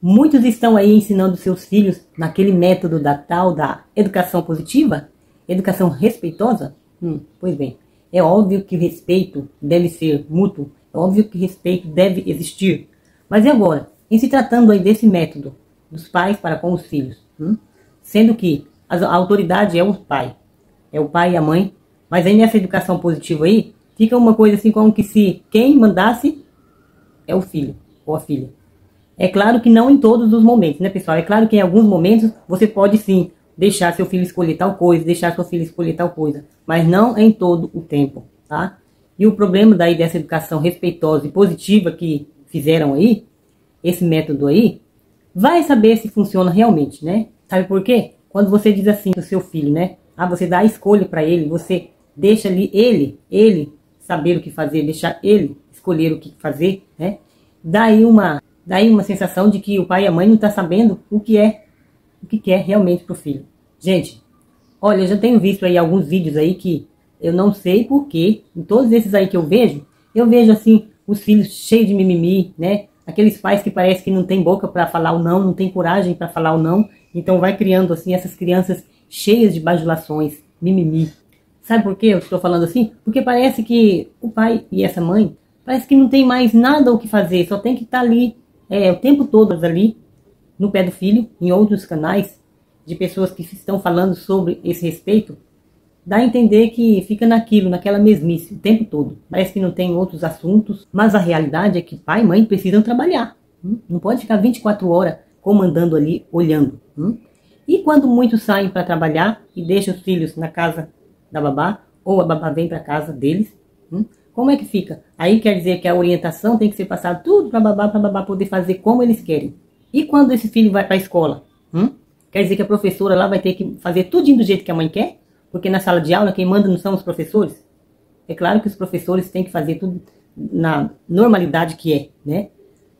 Muitos estão aí ensinando seus filhos naquele método da tal da educação positiva, educação respeitosa. Pois bem, é óbvio que o respeito deve ser mútuo, é óbvio que o respeito deve existir. Mas e agora, em se tratando aí desse método dos pais para com os filhos, sendo que a autoridade é o pai e a mãe, mas aí nessa educação positiva aí, fica uma coisa assim como que se quem mandasse é o filho ou a filha. É claro que não em todos os momentos, né, pessoal? É claro que em alguns momentos você pode sim deixar seu filho escolher tal coisa, deixar sua filha escolher tal coisa, mas não em todo o tempo, tá? E o problema daí dessa educação respeitosa e positiva que fizeram aí, esse método aí, vai saber se funciona realmente, né? Sabe por quê? Quando você diz assim pro seu filho, né? Você dá a escolha para ele, você deixa ali ele saber o que fazer, deixar ele escolher o que fazer, né? Daí uma sensação de que o pai e a mãe não estão sabendo o que quer realmente pro filho. Gente, olha, eu já tenho visto aí alguns vídeos aí que eu não sei porquê, em todos esses aí que eu vejo assim, os filhos cheios de mimimi, né? Aqueles pais que parece que não tem boca para falar o não, não tem coragem para falar o não, então vai criando assim essas crianças cheias de bajulações, mimimi. Sabe por que eu estou falando assim? Porque parece que o pai e essa mãe, parece que não tem mais nada o que fazer, só tem que estar ali o tempo todo ali, no pé do filho, em outros canais, de pessoas que estão falando sobre esse respeito, dá a entender que fica naquela mesmice, o tempo todo. Parece que não tem outros assuntos, mas a realidade é que pai e mãe precisam trabalhar. Não pode ficar 24 horas comandando ali, olhando. E quando muitos saem para trabalhar e deixam os filhos na casa da babá, ou a babá vem para casa deles, como é que fica? Aí quer dizer que a orientação tem que ser passada tudo para a babá poder fazer como eles querem. E quando esse filho vai para a escola? Quer dizer que a professora lá vai ter que fazer tudo do jeito que a mãe quer? Porque na sala de aula quem manda não são os professores? É claro que os professores têm que fazer tudo na normalidade que é, né?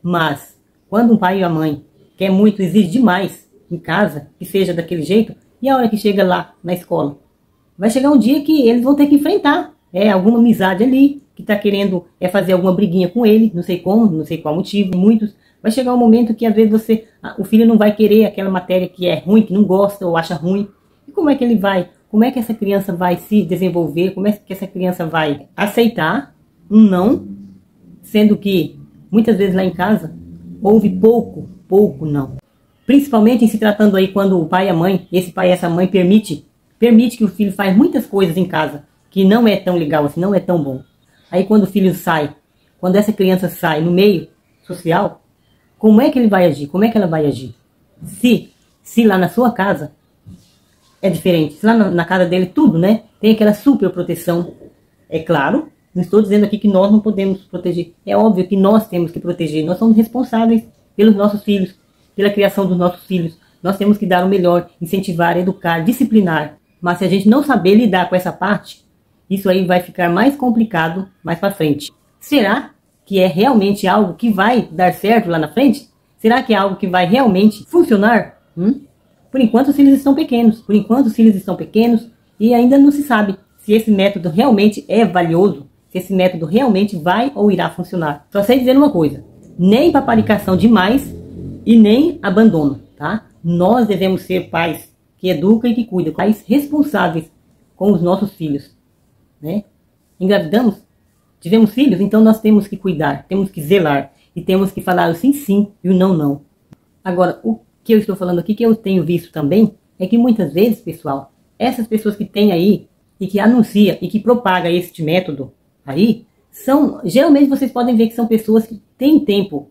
Mas quando um pai e a mãe quer muito, exige demais em casa, que seja daquele jeito, e a hora que chega lá na escola? Vai chegar um dia que eles vão ter que enfrentar alguma amizade ali, que está querendo fazer alguma briguinha com ele, não sei como, não sei qual motivo, muitos. Vai chegar um momento que às vezes o filho não vai querer aquela matéria que é ruim, que não gosta ou acha ruim. E como é que ele vai? Como é que essa criança vai se desenvolver? Como é que essa criança vai aceitar um não, sendo que muitas vezes lá em casa houve pouco não. Principalmente em se tratando aí quando o pai e a mãe, esse pai e essa mãe permite que o filho faz muitas coisas em casa que não é tão legal assim, não é tão bom. Aí quando o filho sai, quando essa criança sai no meio social, como é que ele vai agir? Como é que ela vai agir? Se lá na sua casa é diferente, se lá na casa dele tudo, né? Tem aquela super proteção. É claro, não estou dizendo aqui que nós não podemos proteger. É óbvio que nós temos que proteger. Nós somos responsáveis pelos nossos filhos, pela criação dos nossos filhos. Nós temos que dar o melhor, incentivar, educar, disciplinar. Mas se a gente não saber lidar com essa parte, isso aí vai ficar mais complicado mais para frente. Será que é realmente algo que vai dar certo lá na frente? Será que é algo que vai realmente funcionar? Por enquanto os filhos estão pequenos. E ainda não se sabe se esse método realmente é valioso, se esse método realmente vai ou irá funcionar. Só sei dizer uma coisa: nem paparicação demais e nem abandono, tá? Nós devemos ser pais que educam e que cuidam, pais responsáveis com os nossos filhos, né? Engravidamos, tivemos filhos, então nós temos que cuidar, temos que zelar e temos que falar o sim, sim e o não, não. Agora, o que eu estou falando aqui, que eu tenho visto também, é que muitas vezes, pessoal, essas pessoas que tem aí e que anuncia e que propaga este método aí, geralmente vocês podem ver que são pessoas que têm tempo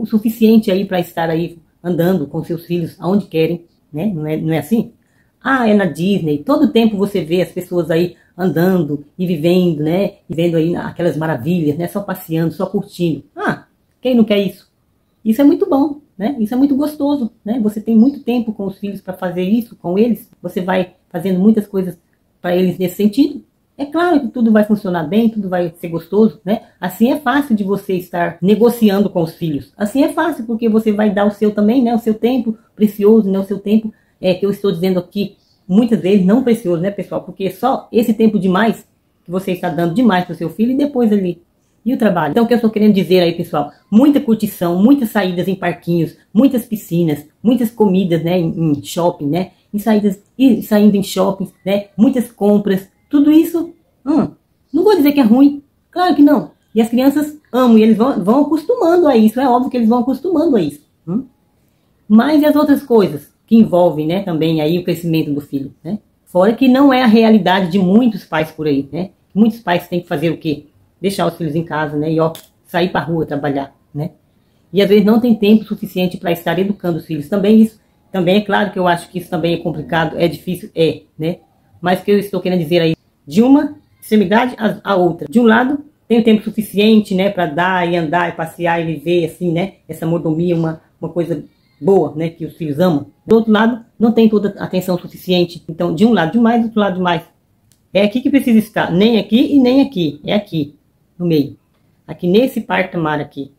o suficiente aí para estar aí andando com seus filhos aonde querem, né? Não é assim? É na Disney, todo tempo você vê as pessoas aí andando e vivendo, né? E vendo aí aquelas maravilhas, né? Só passeando, só curtindo. Quem não quer isso? Isso é muito bom, né? Isso é muito gostoso, né? Você tem muito tempo com os filhos para fazer isso com eles. Você vai fazendo muitas coisas para eles nesse sentido. É claro que tudo vai funcionar bem, tudo vai ser gostoso, né? Assim é fácil de você estar negociando com os filhos. Assim é fácil porque você vai dar o seu também, né? O seu tempo precioso, né? O seu tempo que eu estou dizendo aqui, muitas vezes não precioso, né, pessoal? Porque só esse tempo demais que você está dando demais para o seu filho e depois ele E o trabalho? Então, o que eu estou querendo dizer aí, pessoal? Muita curtição, muitas saídas em parquinhos, muitas piscinas, muitas comidas, né, em shopping, né, saindo em shopping, né, muitas compras, tudo isso, não vou dizer que é ruim, claro que não. E as crianças amam, e eles vão acostumando a isso, é óbvio que eles vão acostumando a isso. Mas e as outras coisas que envolvem, né, também aí o crescimento do filho, né? Fora que não é a realidade de muitos pais por aí, né? Muitos pais têm que fazer o quê? Deixar os filhos em casa, né? E sair para a rua trabalhar, né? E às vezes não tem tempo suficiente para estar educando os filhos. Também é claro que eu acho que isso também é complicado, é difícil, né? Mas o que eu estou querendo dizer aí, de uma extremidade à outra. De um lado, tem o tempo suficiente, né, para dar e andar e passear e viver assim, né? Essa mordomia, uma coisa boa, né, que os filhos amam. Do outro lado, não tem toda a atenção suficiente. Então, de um lado demais, do outro lado demais. É aqui que precisa estar, nem aqui e nem aqui. É aqui, no meio. Aqui nesse patamar aqui.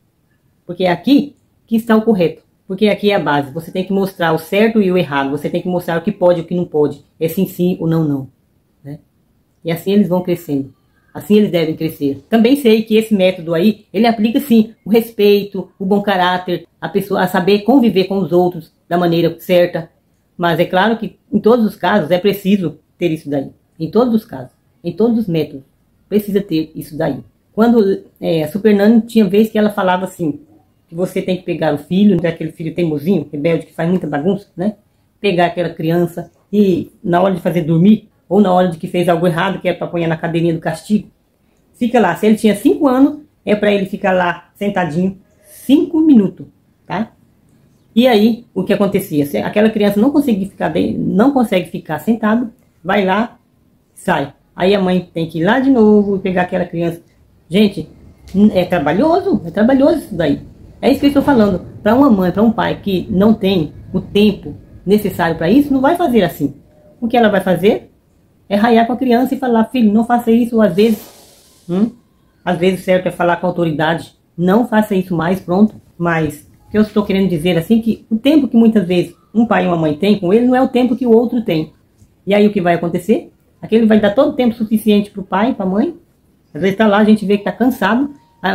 Porque é aqui que está o correto. Porque aqui é a base. Você tem que mostrar o certo e o errado. Você tem que mostrar o que pode e o que não pode. É sim ou não. Né? E assim eles vão crescendo. Assim eles devem crescer. Também sei que esse método aí, ele aplica sim o respeito, o bom caráter, a pessoa a saber conviver com os outros da maneira certa. Mas é claro que em todos os casos é preciso ter isso daí. Em todos os casos, em todos os métodos, precisa ter isso daí. Quando a Super Nani tinha vez que ela falava assim, que você tem que pegar o filho, aquele filho teimosinho, rebelde, que faz muita bagunça, né? Pegar aquela criança e na hora de fazer dormir, ou na hora de que fez algo errado, que é para pôr na cadeirinha do castigo, fica lá. Se ele tinha 5 anos, é para ele ficar lá sentadinho 5 minutos, tá? E aí, o que acontecia? Se aquela criança não consegue ficar sentado, vai lá, sai. Aí a mãe tem que ir lá de novo e pegar aquela criança. Gente, é trabalhoso isso daí. É isso que eu estou falando. Para uma mãe, para um pai que não tem o tempo necessário para isso, não vai fazer assim. O que ela vai fazer é raiar com a criança e falar, filho, não faça isso. Ou às vezes certo é falar com a autoridade, não faça isso mais, pronto. Mas o que eu estou querendo dizer assim, que o tempo que muitas vezes um pai e uma mãe têm com ele não é o tempo que o outro tem. E aí o que vai acontecer? Aquele vai dar todo o tempo suficiente para o pai, para a mãe. Às vezes está lá, a gente vê que está cansado,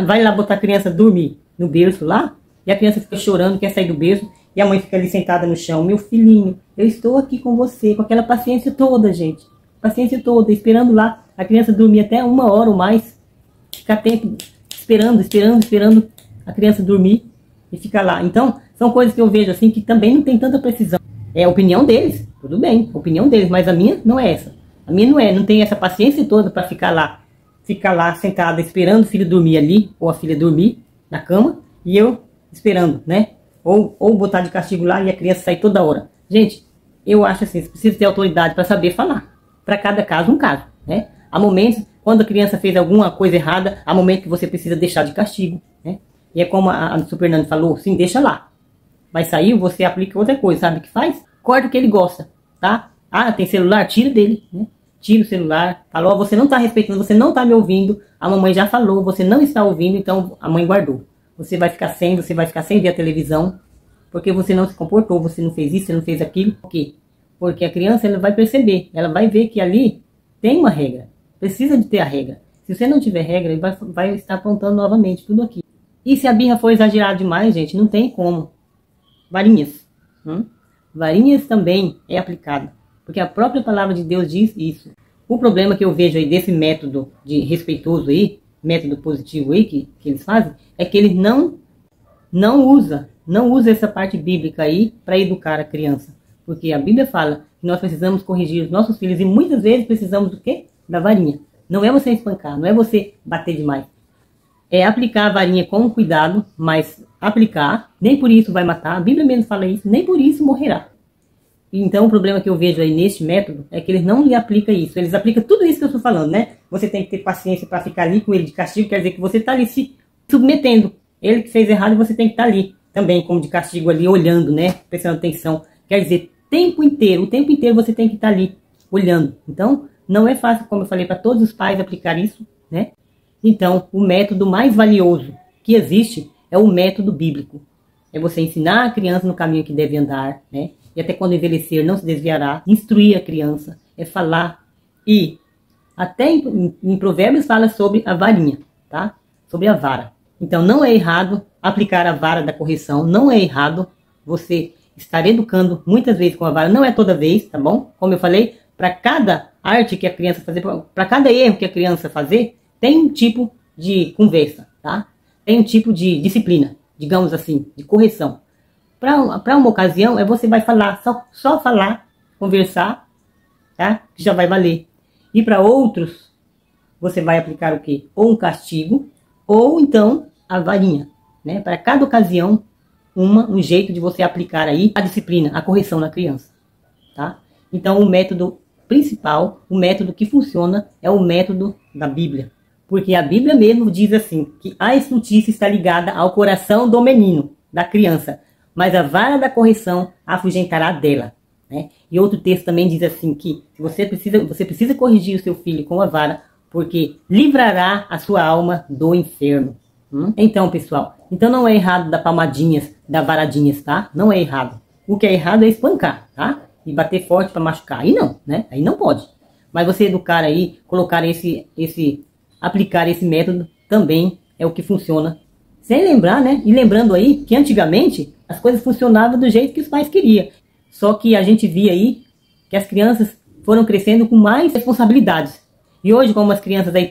vai lá botar a criança dormir no berço lá, e a criança fica chorando, quer sair do berço, e a mãe fica ali sentada no chão. Meu filhinho, eu estou aqui com você, com aquela paciência toda, gente. Paciência toda, esperando lá a criança dormir até 1 hora ou mais. Ficar tempo esperando a criança dormir e ficar lá. Então, são coisas que eu vejo assim que também não tem tanta precisão. É a opinião deles, tudo bem, a opinião deles, mas a minha não é essa. A minha não tem essa paciência toda para ficar lá sentada esperando o filho dormir ali, ou a filha dormir na cama, e eu esperando, né? Ou botar de castigo lá e a criança sair toda hora. Gente, eu acho assim, você precisa ter autoridade para saber falar. Para cada caso, um caso, né? Há momentos, quando a criança fez alguma coisa errada, há momentos que você precisa deixar de castigo, né? E é como a Super Nani falou, sim, deixa lá. Vai sair, você aplica outra coisa, sabe o que faz? Corta o que ele gosta, tá? Ah, tem celular? Tira dele, né? Tira o celular. Falou, você não está respeitando, você não está me ouvindo. A mamãe já falou, você não está ouvindo, então a mãe guardou. Você vai ficar sem ver a televisão, porque você não se comportou, você não fez isso, você não fez aquilo. Por quê? Porque a criança ela vai perceber, ela vai ver que ali tem uma regra. Precisa de ter a regra. Se você não tiver regra, ele vai estar apontando novamente tudo aqui. E se a birra for exagerada demais, gente, não tem como. Varinhas. Varinhas também é aplicada. Porque a própria palavra de Deus diz isso. O problema que eu vejo aí desse método de respeitoso aí, método positivo aí que eles fazem, é que eles não usa essa parte bíblica aí para educar a criança. Porque a Bíblia fala que nós precisamos corrigir os nossos filhos e muitas vezes precisamos do quê? Da varinha. Não é você espancar, não é você bater demais. É aplicar a varinha com cuidado, mas aplicar, nem por isso vai matar. A Bíblia mesmo fala isso, nem por isso morrerá. Então o problema que eu vejo aí neste método é que eles não lhe aplicam isso. Eles aplicam tudo isso que eu estou falando, né? Você tem que ter paciência para ficar ali com ele de castigo, quer dizer que você está ali se submetendo. Ele que fez errado, você tem que estar ali também, como de castigo ali, olhando, né? Prestando atenção. Quer dizer, o tempo inteiro você tem que estar ali, olhando. Então, não é fácil, como eu falei, para todos os pais aplicar isso, né? Então, o método mais valioso que existe é o método bíblico. É você ensinar a criança no caminho que deve andar, né? E até quando envelhecer não se desviará. Instruir a criança, é falar. E até em Provérbios fala sobre a varinha, tá? sobre a vara. Então não é errado aplicar a vara da correção, não é errado você estar educando muitas vezes com a vara, não é toda vez, tá bom? Como eu falei, para cada arte que a criança fazer, para cada erro que a criança fazer, tem um tipo de conversa, tá? Tem um tipo de disciplina, digamos assim, de correção. Para uma ocasião, você vai falar, só falar, conversar, tá? Que já vai valer. E para outros, você vai aplicar o quê? Ou um castigo, ou então a varinha, né? Para cada ocasião, um jeito de você aplicar aí a disciplina, a correção na criança, tá? Então, o método principal, o método que funciona é o método da Bíblia. Porque a Bíblia mesmo diz assim, que a estultícia está ligada ao coração do menino, da criança, mas a vara da correção afugentará dela, né? E outro texto também diz assim, que você precisa corrigir o seu filho com a vara, porque livrará a sua alma do inferno. Então, pessoal, então não é errado dar palmadinhas, dar varadinhas, tá? Não é errado. O que é errado é espancar, tá? E bater forte para machucar. Aí não, né? Aí não pode. Mas você educar aí, colocar aplicar esse método também é o que funciona. Sem lembrar, né? E lembrando aí que antigamente as coisas funcionavam do jeito que os pais queriam. Só que a gente via aí que as crianças foram crescendo com mais responsabilidades. E hoje, como as crianças aí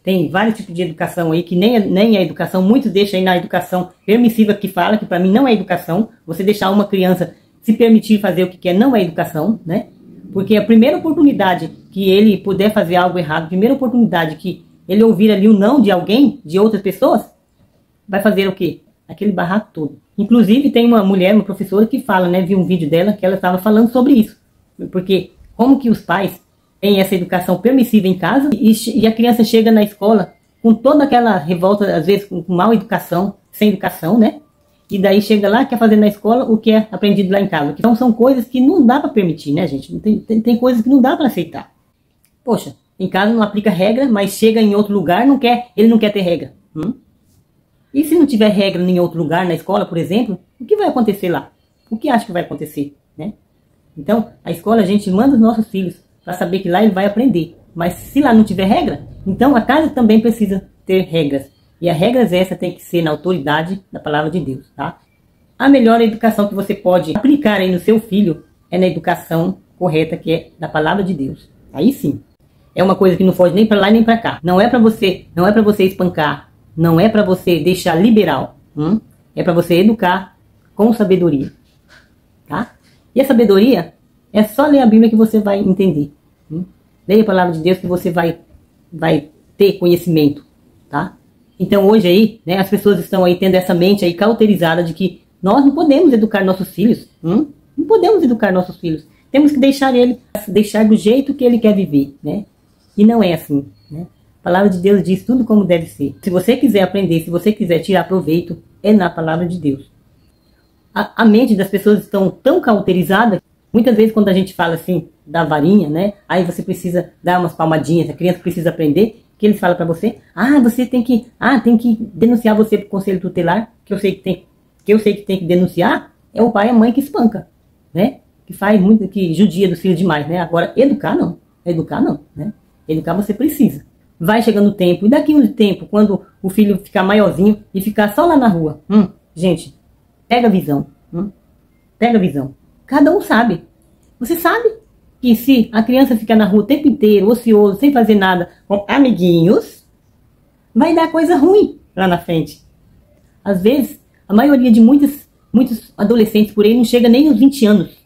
tem vários tipos de educação aí, que nem é educação, muitos deixam aí na educação permissiva que fala, que para mim não é educação. Você deixar uma criança se permitir fazer o que quer não é educação, né? Porque a primeira oportunidade que ele puder fazer algo errado, a primeira oportunidade que ele ouvir ali o não de alguém, de outras pessoas, vai fazer o quê? Aquele barraco todo. Inclusive tem uma mulher, uma professora que fala, né? Vi um vídeo dela que ela estava falando sobre isso. Porque como que os pais têm essa educação permissiva em casa e a criança chega na escola com toda aquela revolta, às vezes com mal educação, sem educação, né? E daí chega lá, quer fazer na escola o que é aprendido lá em casa. Então são coisas que não dá para permitir, né, gente? Tem coisas que não dá para aceitar. Poxa, em casa não aplica regra, mas chega em outro lugar, ele não quer ter regra. E se não tiver regra em outro lugar, na escola, por exemplo, o que vai acontecer lá? O que acha que vai acontecer, né? Então, a escola a gente manda os nossos filhos para saber que lá ele vai aprender. Mas se lá não tiver regra, então a casa também precisa ter regras. E as regras essa tem que ser na autoridade da palavra de Deus, tá? A melhor educação que você pode aplicar aí no seu filho é na educação correta, que é da palavra de Deus. Aí sim. É uma coisa que não foge nem para lá nem para cá. Não é para você espancar, não é para você deixar liberal. É para você educar com sabedoria, tá? E a sabedoria é só ler a Bíblia que você vai entender. Leia a palavra de Deus que você vai ter conhecimento, tá? Então hoje aí, né, as pessoas estão aí tendo essa mente aí cauterizada de que nós não podemos educar nossos filhos. Não podemos educar nossos filhos. Temos que deixar do jeito que ele quer viver, né? E não é assim, né? A palavra de Deus diz tudo como deve ser. Se você quiser aprender, se você quiser tirar proveito, é na palavra de Deus. A mente das pessoas estão tão cauterizada, muitas vezes quando a gente fala assim da varinha, né? Aí você precisa dar umas palmadinhas, a criança precisa aprender, que ele fala para você, você tem que denunciar você pro conselho tutelar, que eu sei que tem que denunciar, é o pai e a mãe que espanca, né? Que faz muito, que judia dos filhos demais, né? Agora, educar não, né? Educar você precisa. Vai chegando o tempo, e daqui um tempo, quando o filho ficar maiorzinho e ficar só lá na rua, gente, pega a visão, pega a visão. Cada um sabe. Você sabe que se a criança ficar na rua o tempo inteiro, ocioso, sem fazer nada, com amiguinhos, vai dar coisa ruim lá na frente. Às vezes, a maioria de muitos adolescentes por aí não chega nem aos 20 anos.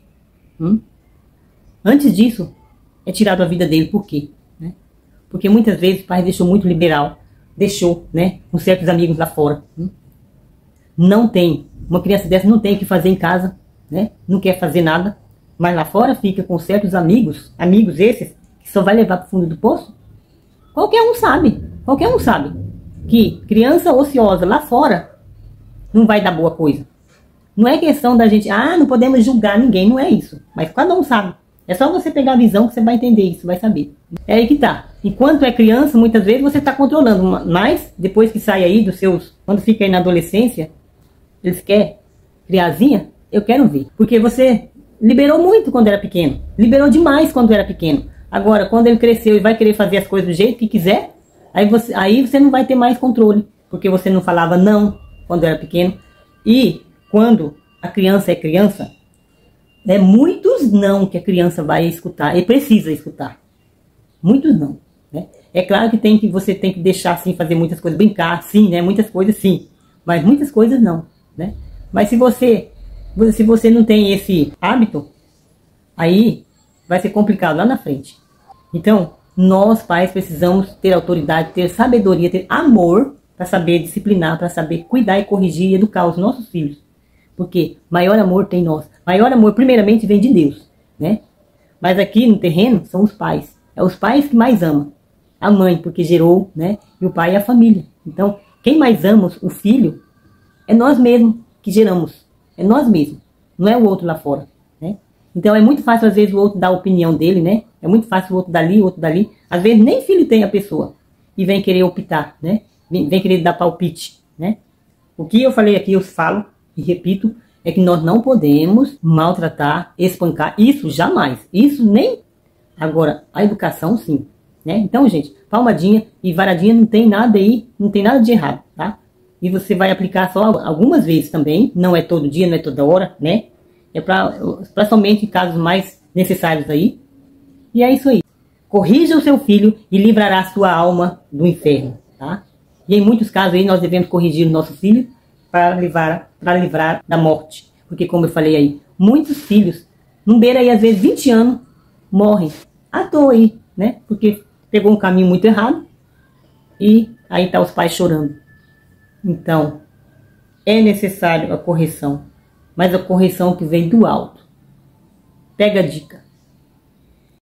Antes disso, é tirado a vida dele. Por quê? Porque muitas vezes o pai deixou muito liberal, deixou, né, com certos amigos lá fora. Não tem, uma criança dessa não tem o que fazer em casa, né? Não quer fazer nada, mas lá fora fica com certos amigos esses, que só vai levar para o fundo do poço. Qualquer um sabe que criança ociosa lá fora não vai dar boa coisa. Não é questão da gente, não podemos julgar ninguém, não é isso. Mas cada um sabe. É só você pegar a visão que você vai entender isso, vai saber. É aí que tá. Enquanto é criança, muitas vezes você está controlando, mas depois que sai aí dos seus, quando fica aí na adolescência, eles querem criazinha, eu quero ver. Porque você liberou muito quando era pequeno, liberou demais quando era pequeno. Agora, quando ele cresceu e vai querer fazer as coisas do jeito que quiser, aí você não vai ter mais controle. porque você não falava não quando era pequeno. E quando a criança é criança, é muitos não que a criança vai escutar, e precisa escutar. Muitos não, né? É claro que você tem que deixar assim, fazer muitas coisas, brincar, sim, né? Muitas coisas sim, mas muitas coisas não, né? Mas se você não tem esse hábito, aí vai ser complicado lá na frente. Então, nós pais precisamos ter autoridade, ter sabedoria, ter amor para saber disciplinar, para saber cuidar e corrigir e educar os nossos filhos. Porque maior amor tem nós. Maior amor primeiramente vem de Deus, né? Mas aqui no terreno são os pais. É os pais que mais amam. A mãe, porque gerou, né? E o pai é a família. Então, quem mais ama o filho é nós mesmos que geramos. É nós mesmos. Não é o outro lá fora, né? Então é muito fácil às vezes o outro dar a opinião dele, né? É muito fácil o outro dali, o outro dali. Às vezes nem filho tem a pessoa. E vem querer optar, né? Vem querer dar palpite, né? O que eu falei aqui, eu falo e repito, é que nós não podemos maltratar, espancar. Isso jamais. Isso nem... Agora, a educação sim, né? Então, gente, palmadinha e varadinha não tem nada aí, não tem nada de errado, tá? E você vai aplicar só algumas vezes também. Não é todo dia, não é toda hora, né? É para somente em casos mais necessários aí. E é isso aí. Corrija o seu filho e livrará a sua alma do inferno, tá? E em muitos casos aí nós devemos corrigir o nosso filho para livrar da morte. Porque como eu falei aí, muitos filhos, não beira aí às vezes 20 anos, morrem à toa aí, né? Porque pegou um caminho muito errado e aí tá os pais chorando. Então, é necessário a correção, mas a correção que vem do alto. Pega a dica.